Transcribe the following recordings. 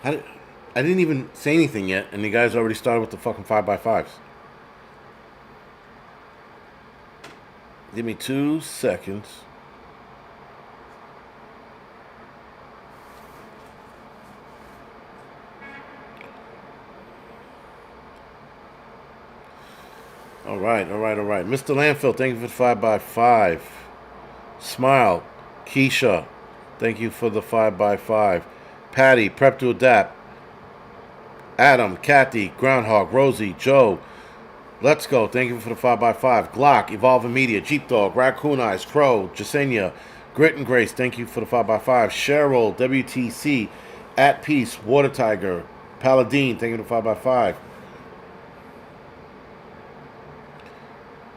How did, I didn't even say anything yet, and you guys already started with the fucking 5x5s. Give me 2 seconds. All right, all right, all right. Mr. Landfill, thank you for the 5x5. Smile, Keisha, thank you for the 5x5. Patty, Prep to Adapt. Adam, Kathy, Groundhog, Rosie, Joe, Let's Go, thank you for the 5x5. Glock, Evolving Media, Jeep Dog, Raccoon Eyes, Crow, Jasenia, Grit and Grace, thank you for the 5x5. Cheryl, WTC, At Peace, Water Tiger, Paladine, thank you for the 5x5.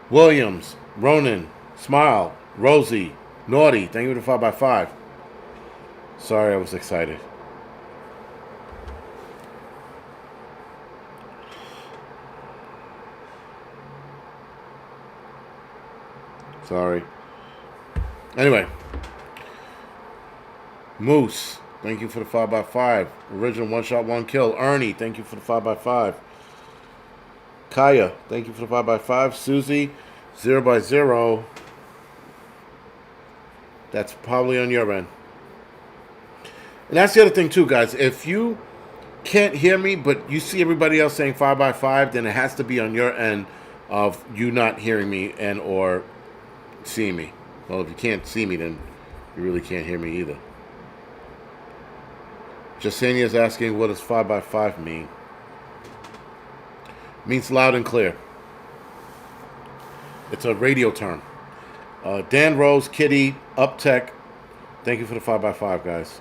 Williams, Ronan, Smile, Rosie, Naughty, thank you for the 5x5. Sorry, I was excited. Sorry. Anyway, Moose, thank you for the 5x5. Original One Shot, One Kill. Ernie, thank you for the 5x5. Kaya, thank you for the 5x5. Susie, 0x0. That's probably on your end. And that's the other thing, too, guys. If you can't hear me, but you see everybody else saying 5x5, then it has to be on your end of you not hearing me and or seeing me. Well, if you can't see me, then you really can't hear me either. Jasenia is asking, what does 5x5 mean? It means loud and clear. It's a radio term. Dan Rose, Kitty, Uptech, thank you for the 5x5, guys.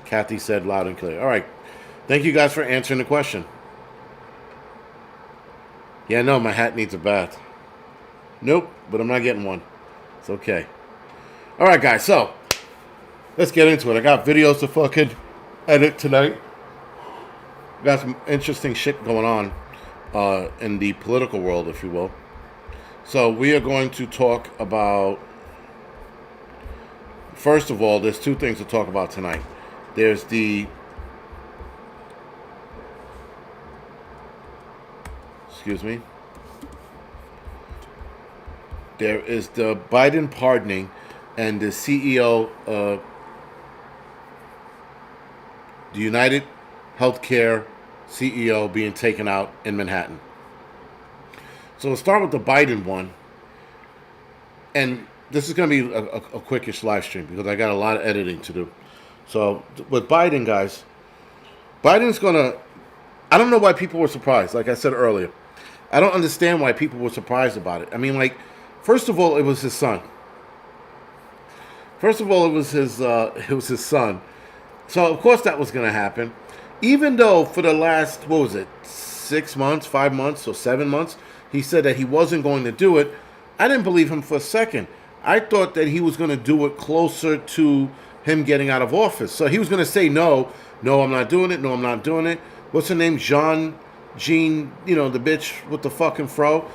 Kathy said loud and clear. All right. Thank you guys for answering the question. Yeah, no, my hat needs a bath. Nope, but I'm not getting one. It's okay. All right, guys, so let's get into it. I got videos to fucking edit tonight. Got some interesting shit going on in the political world, if you will. So we are going to talk about, first of all, there's two things to talk about tonight. There's the, excuse me, there is the Biden pardoning and the CEO of the United Healthcare CEO being taken out in Manhattan. So we'll start with the Biden one. And this is going to be a quickish live stream because I got a lot of editing to do. So with Biden, guys, Biden's going to, I don't know why people were surprised. Like I said earlier, I don't understand why people were surprised about it. I mean, like, first of all, it was his son. First of all, it was his son. So of course that was going to happen. Even though for the last, what was it, 6 months, 5 months, or 7 months, he said that he wasn't going to do it. I didn't believe him for a second. I thought that he was going to do it closer to him getting out of office. So he was going to say no, no, I'm not doing it. No, I'm not doing it. What's her name? Jean, the bitch with the fucking fro.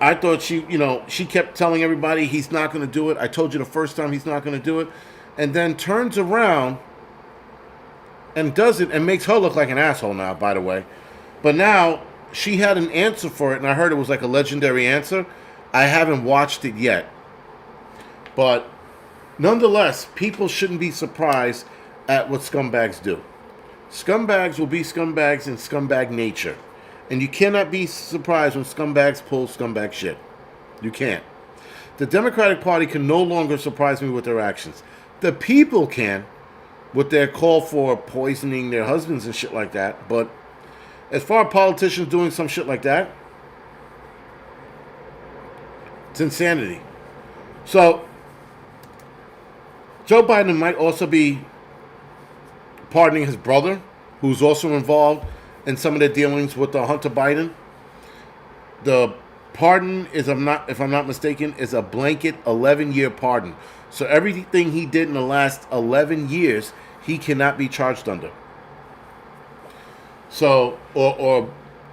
I thought she kept telling everybody he's not going to do it. I told you the first time he's not going to do it. And then turns around and does it and makes her look like an asshole now, by the way. But now she had an answer for it, and I heard it was like a legendary answer. I haven't watched it yet. But nonetheless, people shouldn't be surprised at what scumbags do. Scumbags will be scumbags in scumbag nature. And you cannot be surprised when scumbags pull scumbag shit. You can't. The Democratic Party can no longer surprise me with their actions. The people can, with their call for poisoning their husbands and shit like that. But as far as politicians doing some shit like that, it's insanity. So, Joe Biden might also be pardoning his brother, who's also involved in some of the dealings with Hunter Biden. The pardon is, if I'm not mistaken, is a blanket 11-year pardon. So everything he did in the last 11 years, he cannot be charged under. So,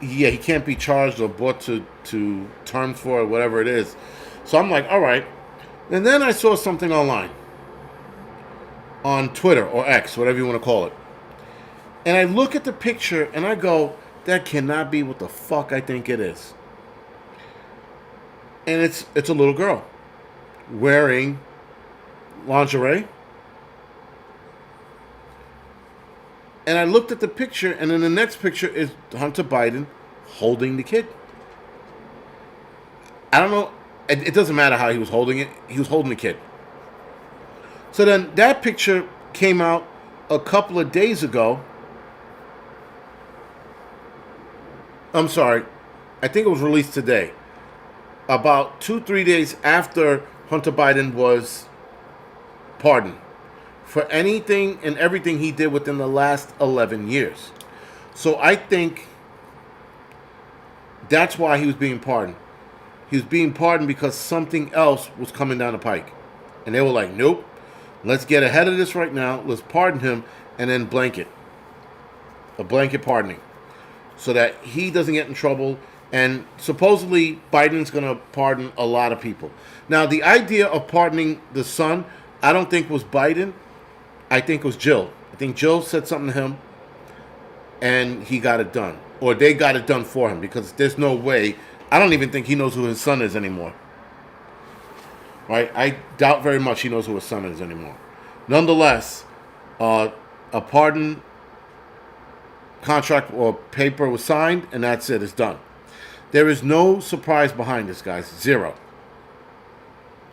he can't be charged or brought to terms for it, whatever it is. So I'm like, all right. And then I saw something online, on Twitter or X, whatever you want to call it. And I look at the picture and I go, that cannot be what the fuck I think it is. And it's a little girl wearing lingerie. And I looked at the picture, and then the next picture is Hunter Biden holding the kid. I don't know. It doesn't matter how he was holding it. He was holding the kid. So then that picture came out a couple of days ago. I'm sorry. I think it was released today. About 2-3 days after Hunter Biden was pardoned for anything and everything he did within the last 11 years. So I think that's why he was being pardoned. He was being pardoned because something else was coming down the pike. And they were like, nope, let's get ahead of this right now. Let's pardon him and then blanket. A blanket pardoning. So that he doesn't get in trouble. And supposedly Biden's going to pardon a lot of people. Now, the idea of pardoning the son, I don't think was Biden. I think it was Jill. I think Jill said something to him and he got it done. Or they got it done for him because there's no way. I don't even think he knows who his son is anymore. Right? I doubt very much he knows who his son is anymore. Nonetheless, a pardon contract or paper was signed, and that's it. It's done. There is no surprise behind this, guys. Zero.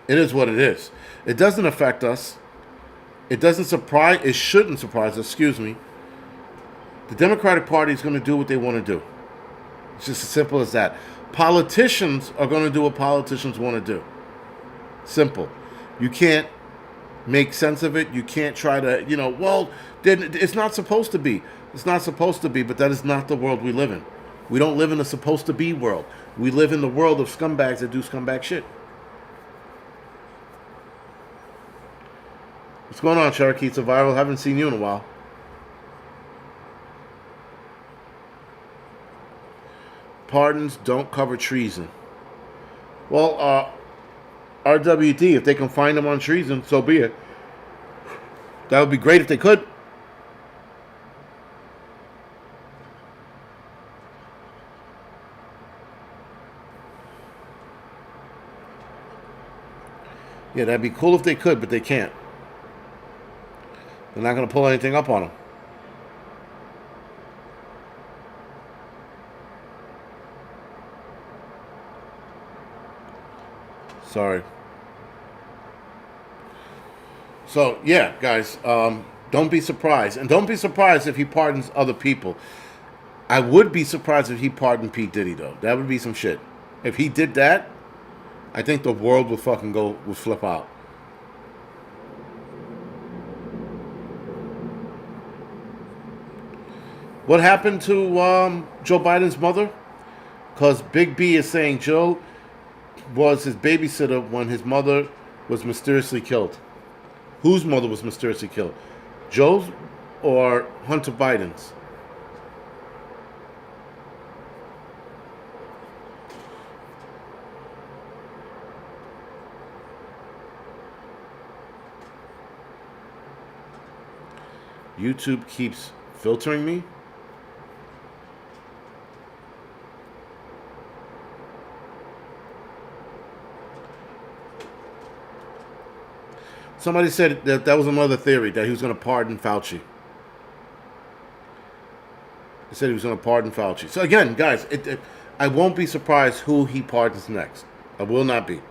It is what it is. It doesn't affect us. It doesn't surprise. It shouldn't surprise us. Excuse me. The Democratic Party is going to do what they want to do. It's just as simple as that. Politicians are going to do what politicians want to do. Simple. You can't make sense of it. You can't try to, well, it's not supposed to be. It's not supposed to be, but that is not the world we live in. We don't live in a supposed to be world. We live in the world of scumbags that do scumbag shit. What's going on, Cherokee Survival? Haven't seen you in a while. Pardons don't cover treason. Well, RWD, if they can find them on treason, so be it. That would be great if they could. Yeah, that'd be cool if they could, but they can't. They're not going to pull anything up on them. Sorry. So, yeah, guys, don't be surprised. And don't be surprised if he pardons other people. I would be surprised if he pardoned P. Diddy, though. That would be some shit. If he did that, I think the world would would flip out. What happened to Joe Biden's mother? Because Big B is saying Joe was his babysitter when his mother was mysteriously killed. Whose mother was mysteriously killed? Joe's or Hunter Biden's? YouTube keeps filtering me. Somebody said that was another theory, that he was going to pardon Fauci. He said he was going to pardon Fauci. So again, guys, I won't be surprised who he pardons next. I will not be.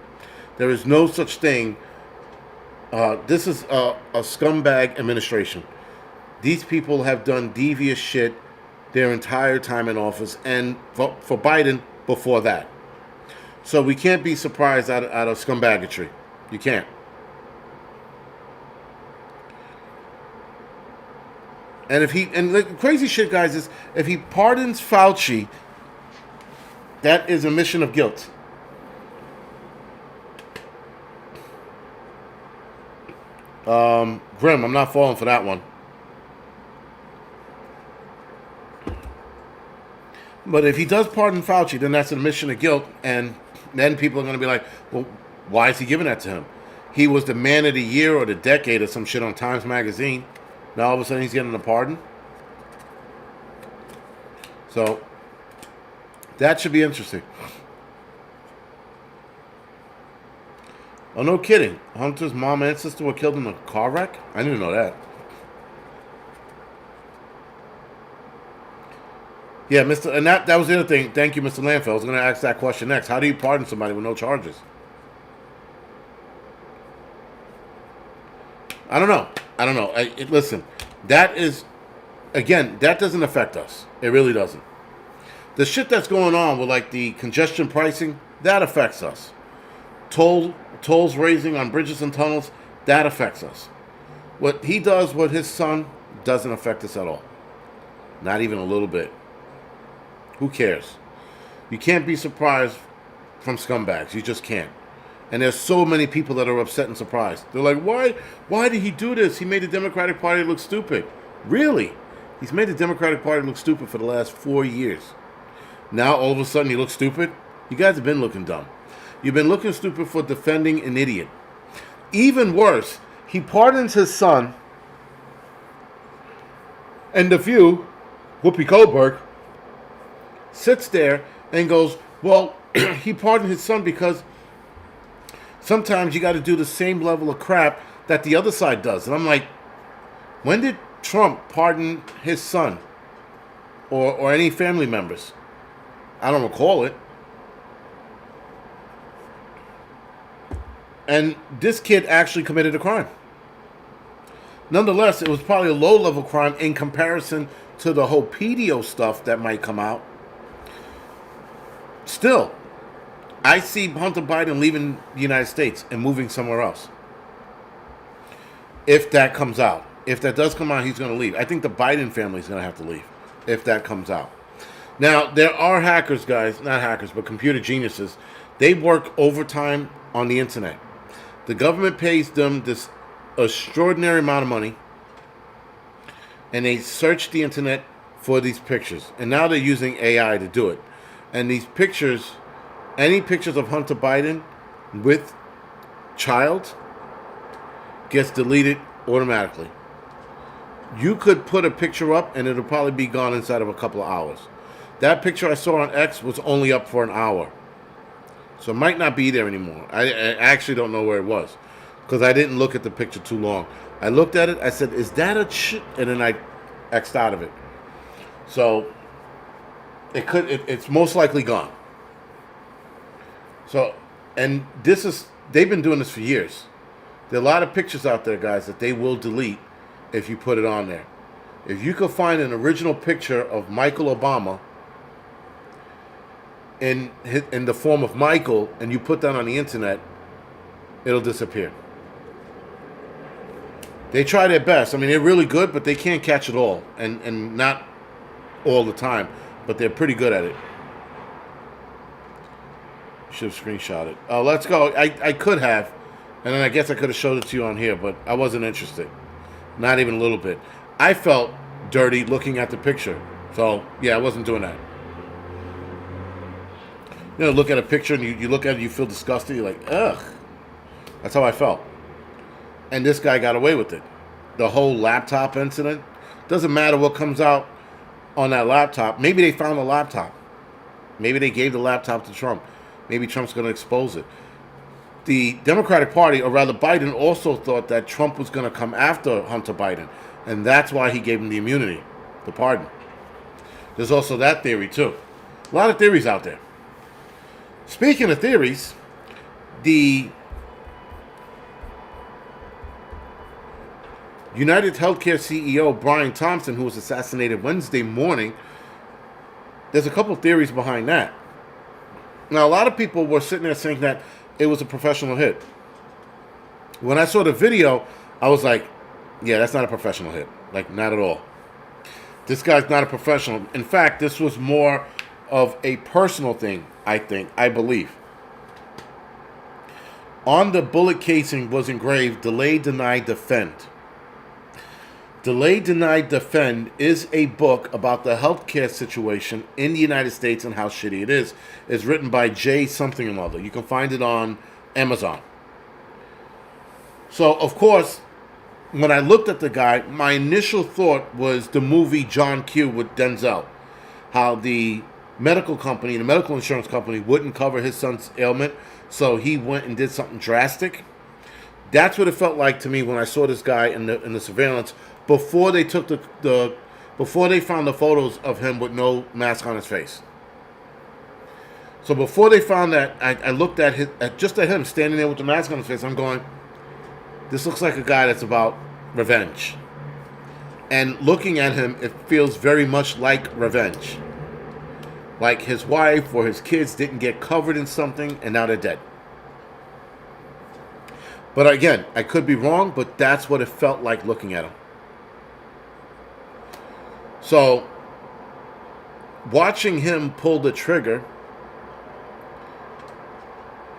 There is no such thing. This is a scumbag administration. These people have done devious shit their entire time in office, and for Biden before that. So we can't be surprised out of scumbaggery. You can't. And the crazy shit, guys, is if he pardons Fauci, that is a mission of guilt. Grim, I'm not falling for that one. But if he does pardon Fauci, then that's an admission of guilt, and then people are going to be like, well, why is he giving that to him? He was the man of the year or the decade or some shit on Times Magazine. Now all of a sudden he's getting a pardon? So that should be interesting. Oh, no kidding. Hunter's mom and sister were killed in a car wreck? I didn't know that. Yeah, Mr. And that was the other thing. Thank you, Mr. Landfill. I was going to ask that question next. How do you pardon somebody with no charges? I don't know. Listen, that is, again, that doesn't affect us. It really doesn't. The shit that's going on with like the congestion pricing, that affects us. Tolls raising on bridges and tunnels, that affects us. What he does with his son doesn't affect us at all. Not even a little bit. Who cares? You can't be surprised from scumbags. You just can't. And there's so many people that are upset and surprised. They're like, why did he do this? He made the Democratic Party look stupid. Really? He's made the Democratic Party look stupid for the last 4 years. Now, all of a sudden, he looks stupid? You guys have been looking dumb. You've been looking stupid for defending an idiot. Even worse, he pardons his son, and The View, Whoopi Goldberg, sits there and goes, well, he pardoned his son because sometimes you got to do the same level of crap that the other side does. And I'm like, when did Trump pardon his son or any family members? I don't recall it. And this kid actually committed a crime. Nonetheless, it was probably a low-level crime in comparison to the whole pedo stuff that might come out. Still, I see Hunter Biden leaving the United States and moving somewhere else. If that comes out. If that does come out, he's going to leave. I think the Biden family is going to have to leave if that comes out. Now, there are hackers, guys. Not hackers, but computer geniuses. They work overtime on the internet. The government pays them this extraordinary amount of money, and they search the internet for these pictures. And now they're using AI to do it. And these pictures, any pictures of Hunter Biden with child, gets deleted automatically. You could put a picture up and it'll probably be gone inside of a couple of hours. That picture I saw on X was only up for an hour. So it might not be there anymore. I actually don't know where it was because I didn't look at the picture too long. I looked at it, I said, is that a shit? And then I X'd out of it. So it's most likely gone. So, and they've been doing this for years. There are a lot of pictures out there, guys, that they will delete if you put it on there. If you could find an original picture of Michael Obama in the form of Michael and you put that on the internet, it'll disappear. They try their best. I mean, they're really good, but they can't catch it all. And not all the time, but they're pretty good at it. Should have screenshot it. Oh, let's go. I could have, and then I guess I could have showed it to you on here, but I wasn't interested. Not even a little bit. I felt dirty looking at the picture. So, yeah, I wasn't doing that. You know, look at a picture and you look at it, you feel disgusted. You're like, ugh. That's how I felt. And this guy got away with it. The whole laptop incident. Doesn't matter what comes out on that laptop. Maybe they found the laptop. Maybe they gave the laptop to Trump. Maybe Trump's going to expose it. The Democratic Party, or rather Biden, also thought that Trump was going to come after Hunter Biden. And that's why he gave him the immunity, the pardon. There's also that theory, too. A lot of theories out there. Speaking of theories, the United Healthcare CEO Brian Thompson, who was assassinated Wednesday morning, there's a couple of theories behind that. Now, a lot of people were sitting there saying that it was a professional hit. When I saw the video, I was like, yeah, that's not a professional hit. Like, not at all. This guy's not a professional. In fact, this was more of a personal thing, I believe. On the bullet casing was engraved, Delay, Deny, Defend. Delay, Deny, Defend is a book about the healthcare situation in the United States and how shitty it is. It's written by Jay something or other. You can find it on Amazon. So, of course, when I looked at the guy, my initial thought was the movie John Q with Denzel. how the medical insurance company wouldn't cover his son's ailment, so he went and did something drastic. That's what it felt like to me when I saw this guy in the surveillance before they took before they found the photos of him with no mask on his face. So before they found that, I looked at him standing there with the mask on his face. I'm going, this looks like a guy that's about revenge. And looking at him, it feels very much like revenge. Like his wife or his kids didn't get covered in something and now they're dead. But again, I could be wrong, but that's what it felt like looking at him. So, watching him pull the trigger,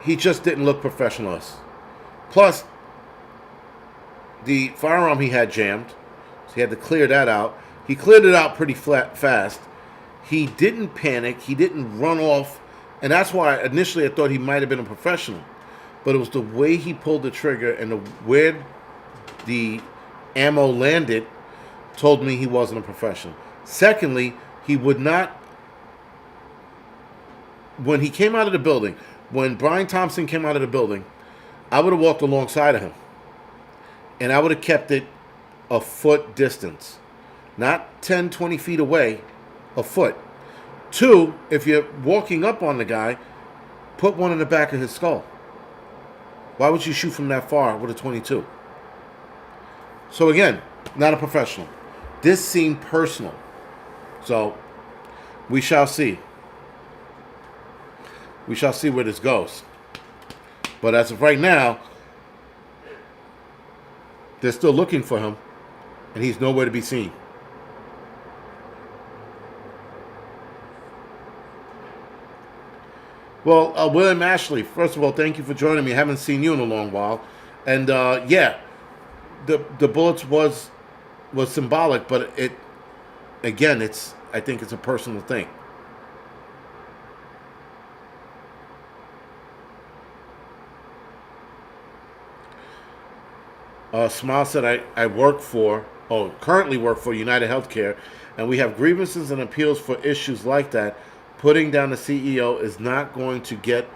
he just didn't look professional. Plus, the firearm he had jammed, so he had to clear that out. He cleared it out pretty fast. He didn't panic. He didn't run off. And that's why initially I thought he might have been a professional. But it was the way he pulled the trigger and where the ammo landed told me he wasn't a professional. Secondly, he would not, when he came out of the building, when Brian Thompson came out of the building, I would have walked alongside of him. And I would have kept it a foot distance. Not 10, 20 feet away, a foot. Two, if you're walking up on the guy, put one in the back of his skull. Why would you shoot from that far with a .22? So again, not a professional. This seemed personal. So, we shall see. We shall see where this goes. But as of right now, they're still looking for him, and he's nowhere to be seen. Well, William Ashley, first of all, thank you for joining me. I haven't seen you in a long while. And yeah, the bullets was symbolic, but again, I think it's a personal thing. Smile said, I currently work for United Healthcare, and we have grievances and appeals for issues like that. Putting down the CEO is not going to get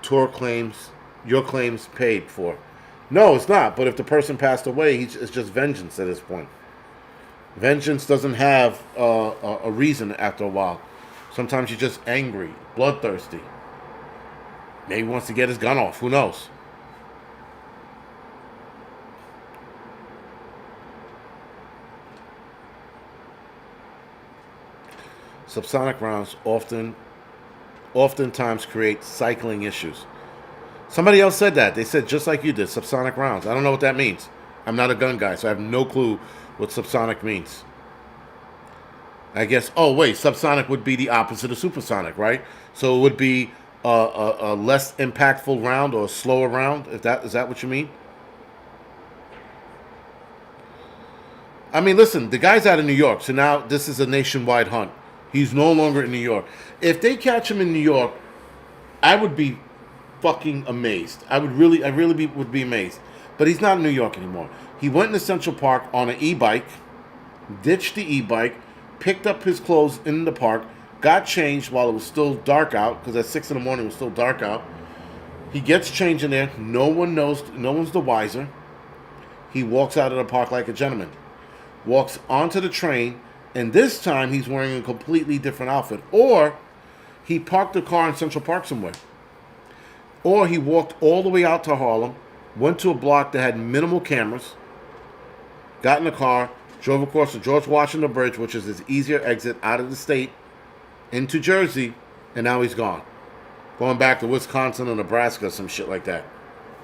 your claims paid for. No, it's not. But if the person passed away, it's just vengeance at this point. Vengeance doesn't have a reason after a while. Sometimes you're just angry, bloodthirsty. Maybe he wants to get his gun off. Who knows? Subsonic rounds oftentimes create cycling issues. Somebody else said that. They said just like you did, subsonic rounds. I don't know what that means. I'm not a gun guy, so I have no clue what subsonic means. I guess, subsonic would be the opposite of supersonic, right? So it would be a less impactful round or a slower round. Is that what you mean? I mean, listen, the guy's out of New York, so now this is a nationwide hunt. He's no longer in New York. If they catch him in New York, I would be fucking amazed. I really would be amazed. But he's not in New York anymore. He went into Central Park on an e-bike, ditched the e-bike, picked up his clothes in the park, got changed while it was still dark out, because at 6 in the morning it was still dark out. He gets changed in there. No one knows. No one's the wiser. He walks out of the park like a gentleman. Walks onto the train. And this time, he's wearing a completely different outfit. Or he parked the car in Central Park somewhere. Or he walked all the way out to Harlem, went to a block that had minimal cameras, got in the car, drove across the George Washington Bridge, which is his easier exit out of the state, into Jersey, and now he's gone. Going back to Wisconsin or Nebraska, some shit like that.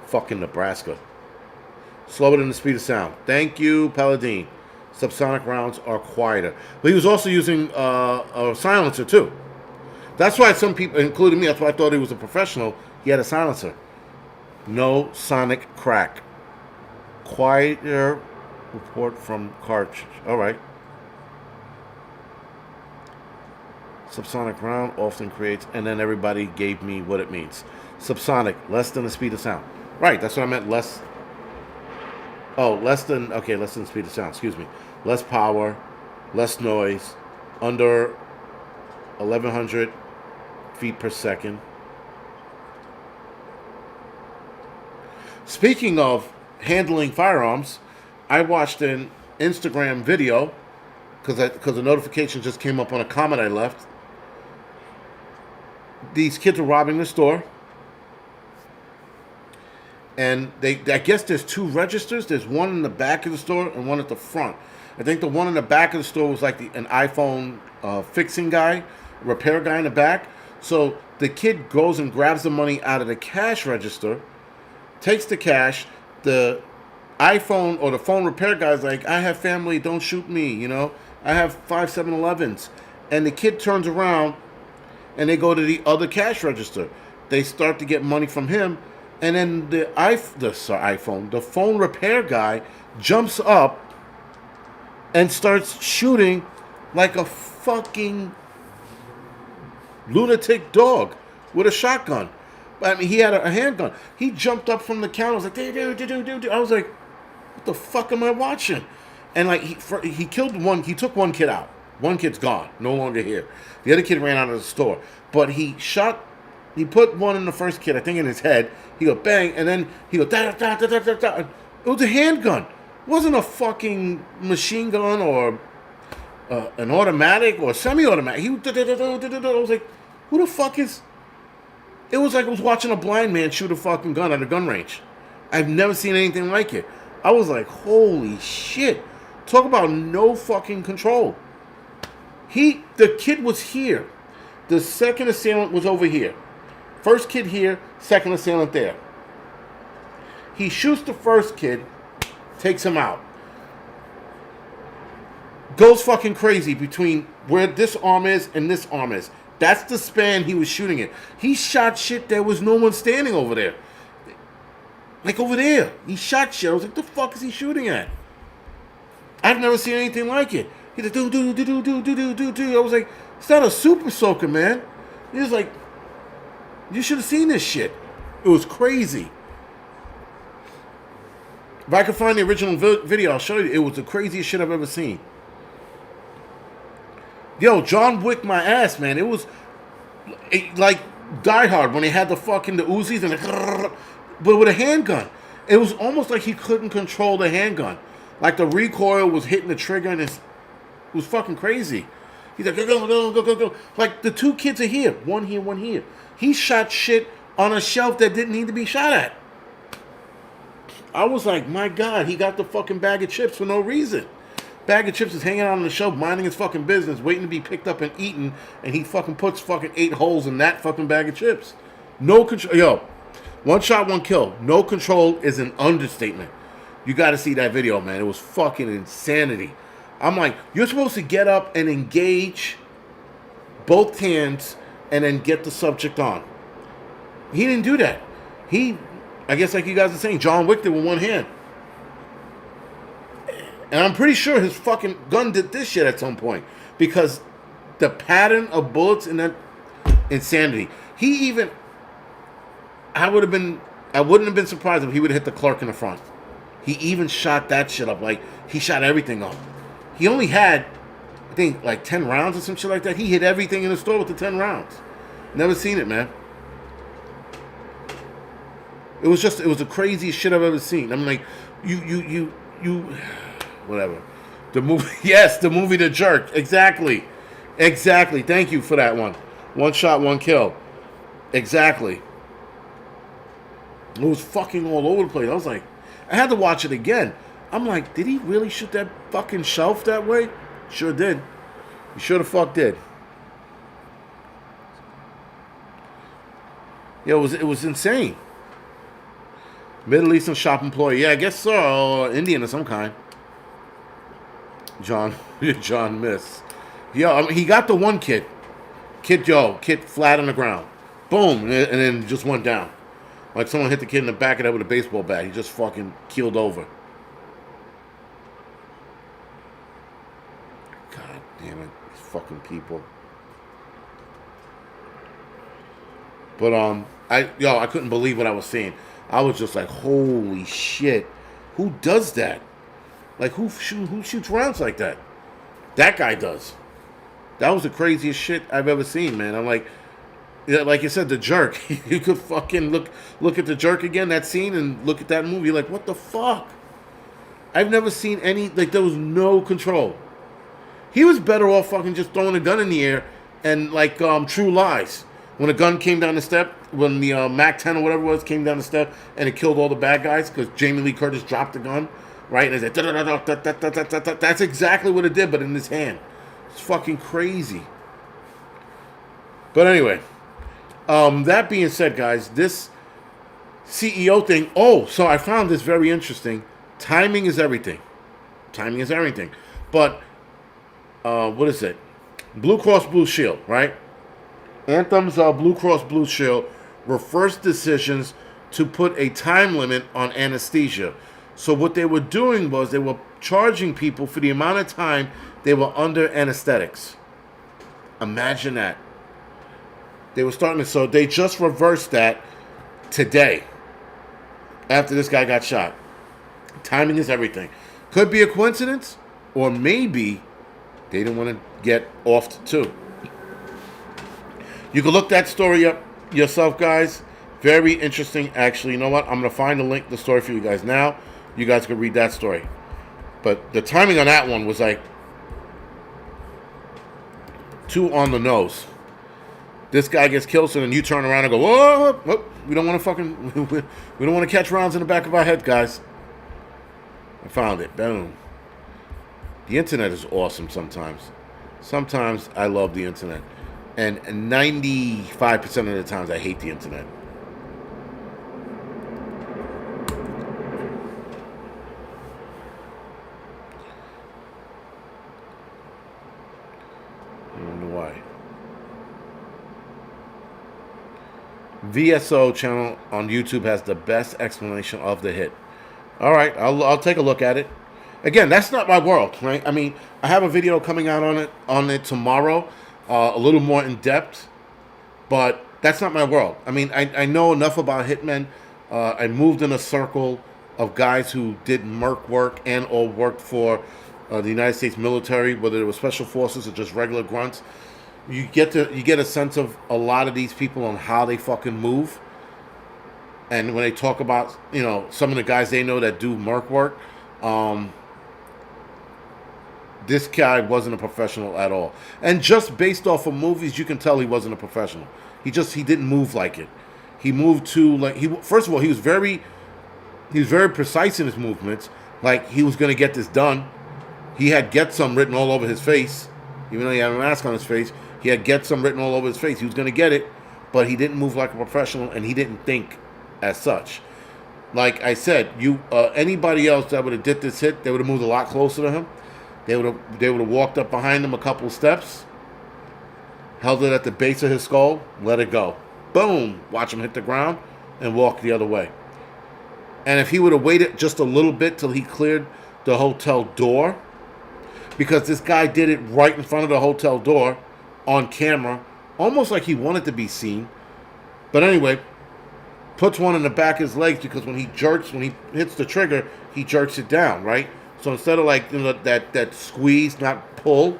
Fucking Nebraska. Slower than the speed of sound. Thank you, Paladine. Subsonic rounds are quieter. But he was also using a silencer, too. That's why some people, including me, that's why I thought he was a professional. He had a silencer. No sonic crack. Quieter report from cartridge. All right. Subsonic round often creates, and then everybody gave me what it means. Subsonic, less than the speed of sound. Right, that's what I meant, less the speed of sound, excuse me. Less power, less noise, under 1,100 feet per second. Speaking of handling firearms, I watched an Instagram video because a notification just came up on a comment I left. These kids are robbing the store, and I guess there's two registers. There's one in the back of the store and one at the front. I think the one in the back of the store was like an iPhone fixing guy, repair guy in the back. So the kid goes and grabs the money out of the cash register, takes the cash. The iPhone or the phone repair guy's like, I have family, don't shoot me, you know. I have 5 7-Elevens. And the kid turns around and they go to the other cash register. They start to get money from him. And then the phone repair guy jumps up and starts shooting like a fucking lunatic dog with a shotgun. I mean, he had a handgun. He jumped up from the counter. I was like, dude. I was like, what the fuck am I watching? And like, he killed one. He took one kid out. One kid's gone, no longer here. The other kid ran out of the store. But he put one in the first kid, I think in his head. He go bang, and then he go da da da da da da. It was a handgun. It wasn't a fucking machine gun or an automatic or semi-automatic. I was like, who the fuck is... It was like I was watching a blind man shoot a fucking gun at a gun range. I've never seen anything like it. I was like, holy shit. Talk about no fucking control. The kid was here. The second assailant was over here. First kid here, second assailant there. He shoots the first kid, takes him out. Goes fucking crazy between where this arm is and this arm is. That's the span he was shooting it. He shot shit, there was no one standing over there. Like over there. He shot shit. I was like, the fuck is he shooting at? I've never seen anything like it. He's like, do. I was like, it's not a super soaker, man. He was like, you should have seen this shit. It was crazy. If I could find the original video, I'll show you. It was the craziest shit I've ever seen. Yo, John Wick my ass, man. It was like Die Hard when they had the Uzis and but with a handgun. It was almost like he couldn't control the handgun. Like the recoil was hitting the trigger and it was fucking crazy. He's like, go. Like the two kids are here. One here, one here. He shot shit on a shelf that didn't need to be shot at. I was like, my God, he got the fucking bag of chips for no reason. Bag of chips is hanging out on the shelf, minding his fucking business, waiting to be picked up and eaten, and he fucking puts fucking 8 holes in that fucking bag of chips. No control. Yo, one shot, one kill. No control is an understatement. You got to see that video, man. It was fucking insanity. I'm like, you're supposed to get up and engage both hands and then get the subject on. He didn't do that. I guess like you guys are saying, John Wick did with one hand. And I'm pretty sure his fucking gun did this shit at some point. Because the pattern of bullets in that insanity. I wouldn't have been surprised if he would have hit the clerk in the front. He even shot that shit up. Like, he shot everything up. He only had, I think, like 10 rounds or some shit like that. He hit everything in the store with the 10 rounds. Never seen it, man. It was the craziest shit I've ever seen. I'm like, you, whatever. The movie, yes, the movie The Jerk. Exactly. Thank you for that one. One shot, one kill. Exactly. It was fucking all over the place. I was like, I had to watch it again. I'm like, did he really shoot that fucking shelf that way? Sure did. He sure the fuck did. Yeah, it was insane. Middle Eastern shop employee. Yeah, I guess so. Indian of some kind. John Miss. Yo, I mean, he got the one kid. Kid flat on the ground. Boom, and then just went down. Like someone hit the kid in the back of the head with a baseball bat. He just fucking keeled over. God damn it. These fucking people. But, I couldn't believe what I was seeing. I was just like, holy shit. Who does that? Like, who shoots rounds like that? That guy does. That was the craziest shit I've ever seen, man. I'm like, yeah, like you said, The Jerk. You could fucking look at The Jerk again, that scene, and look at that movie. You're like, what the fuck? I've never seen any, like, there was no control. He was better off fucking just throwing a gun in the air and, like, True Lies. When a gun came down the step, when the Mac 10 or whatever it was came down the step and it killed all the bad guys because Jamie Lee Curtis dropped the gun, right? And it's like, that's exactly what it did, but in his hand. It's fucking crazy. But anyway, that being said, guys, this CEO thing. Oh, so I found this very interesting. Timing is everything. Timing is everything. But what is it? Blue Cross Blue Shield, right? Anthem's Blue Cross Blue Shield were first decisions to put a time limit on anesthesia. So what they were doing was they were charging people for the amount of time they were under anesthetics. Imagine that. They were starting to, so they just reversed that today after this guy got shot. Timing is everything. Could be a coincidence, or maybe they didn't want to get offed too. You can look that story up yourself, guys. Very interesting, actually. You know what? I'm going to find the link, the story for you guys now. You guys can read that story. But the timing on that one was like too on the nose. This guy gets killed, so then you turn around and go, whoa, whoa, we don't want to fucking, we don't want to catch rounds in the back of our head, guys. I found it. Boom. The internet is awesome sometimes. Sometimes I love the internet. And 95% of the times I hate the internet. I don't know why. VSO channel on YouTube has the best explanation of the hit. All right, I'll take a look at it. Again, that's not my world, right? I mean, I have a video coming out on it tomorrow, a little more in depth, but that's not my world. I mean, I know enough about hitmen. I moved in a circle of guys who did merc work and or worked for the United States military, whether it was special forces or just regular grunts. You get a sense of a lot of these people on how they fucking move. And when they talk about, you know, some of the guys they know that do merc work, this guy wasn't a professional at all. And just based off of movies, you can tell he wasn't a professional. He didn't move like it. He moved to, like, first of all, he was very precise in his movements. Like, he was going to get this done. He had "get some" written all over his face. Even though he had a mask on his face, he had "get some" written all over his face. He was going to get it, but he didn't move like a professional, and he didn't think as such. Like I said, anybody else that would have did this hit, they would have moved a lot closer to him. They would have walked up behind him a couple of steps, held it at the base of his skull, let it go. Boom! Watch him hit the ground and walk the other way. And if he would have waited just a little bit till he cleared the hotel door, because this guy did it right in front of the hotel door on camera, almost like he wanted to be seen. But anyway, puts one in the back of his legs because when he hits the trigger, he jerks it down, right? So instead of, like, you know, that squeeze, not pull,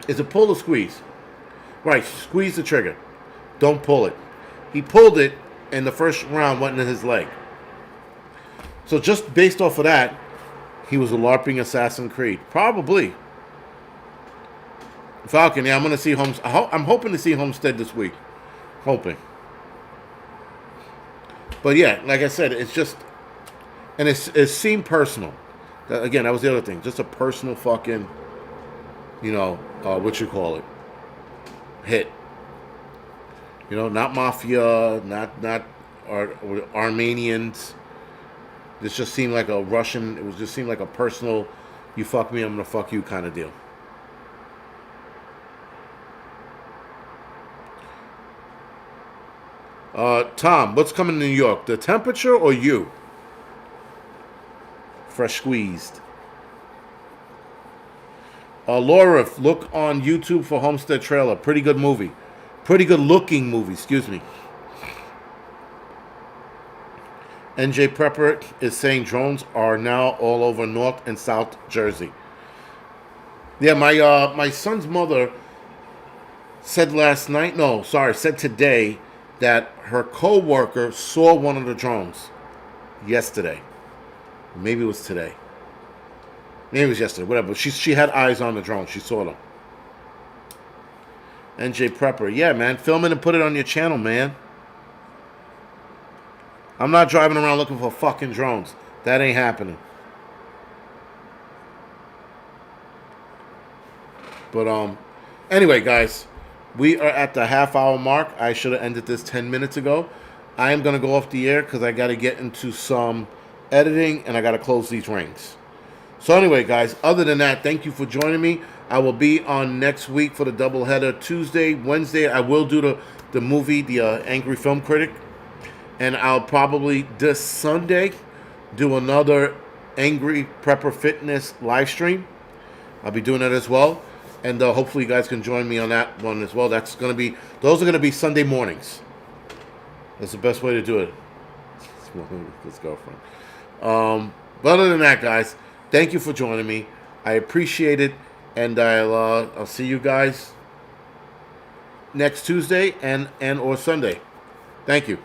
is it pull or squeeze? Right, squeeze the trigger. Don't pull it. He pulled it, and the first round went in his leg. So just based off of that, he was a LARPing Assassin's Creed. Probably. Falcon, yeah, I'm going to see I'm hoping to see Homestead this week. Hoping. But yeah, like I said, it's just, and it seemed personal. Again, that was the other thing. Just a personal fucking, you know, what you call it, hit. You know, not mafia, not Armenians. This just seemed like a Russian. It just seemed like a personal, you fuck me, I'm gonna fuck you kind of deal. Tom, what's coming to New York? The temperature or you? Fresh squeezed. Laura, look on YouTube for Homestead trailer. Pretty good movie. Pretty good looking movie, excuse me. NJ Prepper is saying drones are now all over North and South Jersey. Yeah, my son's mother said last night. No, sorry, said today that her co-worker saw one of the drones yesterday. Maybe it was today. Maybe it was yesterday. Whatever. She had eyes on the drone. She saw them. NJ Prepper. Yeah, man. Film it and put it on your channel, man. I'm not driving around looking for fucking drones. That ain't happening. But anyway, guys, we are at the half-hour mark. I should have ended this 10 minutes ago. I am gonna go off the air because I got to get into some editing and I got to close these rings. So anyway, guys, other than that, thank you for joining me. I will be on next week for the doubleheader Tuesday, Wednesday. I will do the movie, the Angry Film Critic. And I'll probably this Sunday do another Angry Prepper Fitness live stream. I'll be doing that as well. And hopefully you guys can join me on that one as well. Those are going to be Sunday mornings. That's the best way to do it. Let's go, friend. But other than that, guys, thank you for joining me. I appreciate it. And I'll see you guys next Tuesday and or Sunday. Thank you.